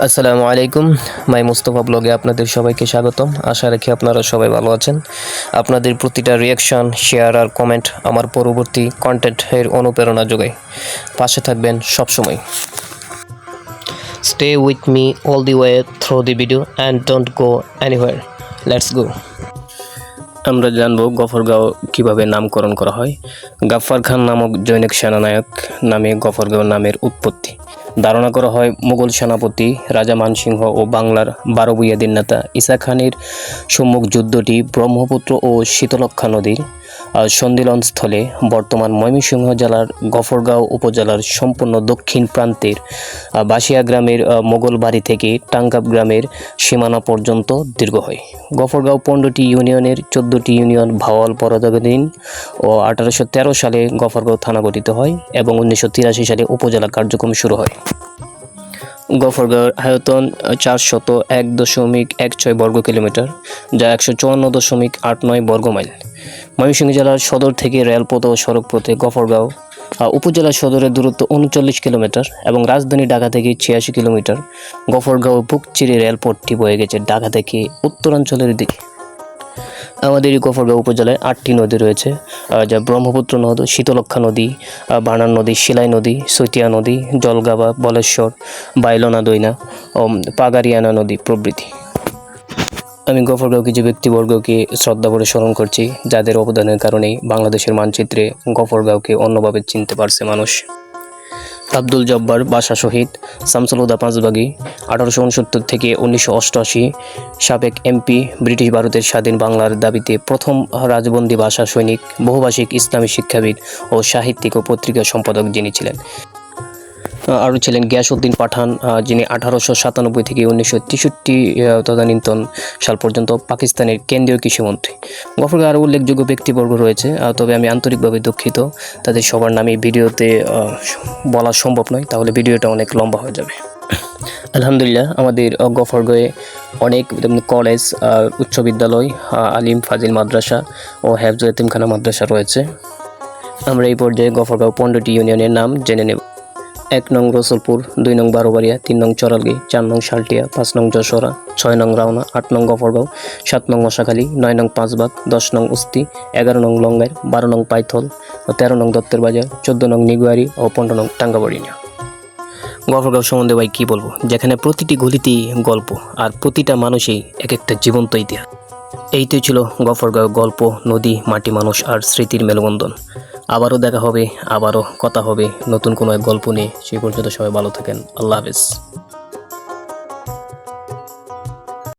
আসসালামু আলাইকুম। মাই মুস্তফা ব্লগে আপনাদের সবাইকে স্বাগতম। আশা রাখি আপনারা সবাই ভালো আছেন। আপনাদের প্রতিটা রিয়াকশন, শেয়ার আর কমেন্ট আমার পরবর্তী কন্টেন্টের অনুপ্রেরণা যোগায়। পাশে থাকবেন সবসময়। Stay with me all the way through the video and don't go anywhere. Let's go. আমরা জানব গফরগাঁও কীভাবে নামকরণ করা হয়। গাফফার খান নামক জৈনিক সেনানায়ক নামে গফরগাঁও নামের উৎপত্তি। ধারণা করা হয় মুঘল সেনাপতি রাজা মানসিংহ ও বাংলার 12 ভূঁইয়াদের নেতা ঈসা খানের সম্মুখ যুদ্ধটি ব্রহ্মপুত্র ও শীতলক্ষ্যা নদীর সন্ধিলনস্থলে বর্তমান ময়মনসিংহ জেলার গফরগাঁও উপজেলার সম্পূর্ণ দক্ষিণ প্রান্তের বাসিয়া গ্রামের মোগল বাড়ি থেকে টাঙ্গাব গ্রামের সীমানা পর্যন্ত দীর্ঘ হয়। গফরগাঁও 15টি ইউনিয়নের 14টি ইউনিয়ন ভাওয়াল পরদাধীন ও 1813 সালে গফরগাঁও থানা গঠিত হয় এবং 1983 সালে উপজেলা কার্যক্রম শুরু হয়। গফরগাঁওয়ের আয়তন 401.16 বর্গ কিলোমিটার, যা 154.89 বর্গ মাইল। ময়মনসিংহ জেলার সদর থেকে রেলপথ ও সড়কপথে গফরগাঁও উপজেলা সদরের দূরত্ব 39 কিলোমিটার এবং রাজধানী ঢাকা থেকে 86 কিলোমিটার। গফরগাঁও বুক চিরে রেলপথটি বয়ে গেছে ঢাকা থেকে উত্তরাঞ্চলের দিকে। আমাদের এই গফরগাঁও উপজেলায় 8টি নদী রয়েছে, যা ব্রহ্মপুত্র নদ, শীতলক্ষ্যা নদী, বানার নদী, শিলাই নদী, সৈতিয়া নদী, জলগাবা, বলেশ্বর, বাইলনা দৈনা ও পাগারিয়ানা নদী প্রভৃতি। আমি গফরগাঁও কিছু ব্যক্তিবর্গকে শ্রদ্ধা করে স্মরণ করছি, যাদের অবদানের কারণেই বাংলাদেশের মানচিত্রে গফরগাঁওকে অন্যভাবে চিনতে পারছে মানুষ। আব্দুল জব্বার বাশা শহীদ, শামসুল হুদা পাঁচবাগী, 1869 থেকে 1988 সাবেক এমপি, ব্রিটিশ ভারতের স্বাধীন বাংলার দাবিতে প্রথম রাজবন্দী ভাষা সৈনিক, বহুভাষিক ইসলামী শিক্ষাবিদ ও সাহিত্যিক ও পত্রিকা সম্পাদক যিনি ছিলেন। আরও ছিলেন গিয়াসউদ্দিন পাঠান, যিনি 1897 থেকে 1963 তদানীন্তন সাল পর্যন্ত পাকিস্তানের কেন্দ্রীয় কৃষিমন্ত্রী। গফরগাঁও আরও উল্লেখযোগ্য ব্যক্তিবর্গ রয়েছে, তবে আমি আন্তরিকভাবে দুঃখিত তাদের সবার নামে ভিডিওতে বলা সম্ভব নয়, তাহলে ভিডিওটা অনেক লম্বা হয়ে যাবে। আলহামদুলিল্লাহ, আমাদের গফরগাঁওয়ে অনেক কলেজ, উচ্চ বিদ্যালয়, আলিম ফাজিল মাদ্রাসা ও হেফজ এতিমখানা মাদ্রাসা রয়েছে। আমরা এই পর্যায়ে গফরগাঁও 15টি ইউনিয়নের নাম জেনে নেব। 1 নং রসুলপুর, 2 নং বারোবাড়িয়া, 3 নং চরালগি, 4 নং শালটিয়া, 5 নং যশোরা, 6 নং রাওনা, 8 নং গফরগাঁও, 7 নং মশাখালী, 9 নং পাঁচবাগ, 10 নং উস্তি, 11 নং লঙ্গাইর, 12 নং পাইথল, 13 নং দত্তের বাজার, 14 নং নিগুয়ারি ও 15 নং টাঙ্গাবাড়িয়া। গফরগাঁও সম্বন্ধে ভাই কী বলবো, যেখানে প্রতিটি গলিতেই গল্প আর প্রতিটা মানুষই এক একটা জীবন্ত ইতিহাস। এইটাই ছিল গফরগাঁও গল্প, নদী, মাটি, মানুষ আর স্মৃতির মেলবন্ধন। আবারও দেখা হবে, আবারও কথা হবে নতুন কোনো এক গল্প নিয়ে। সেই পর্যন্ত সবাই ভালো থাকেন। আল্লাহ হাফেজ।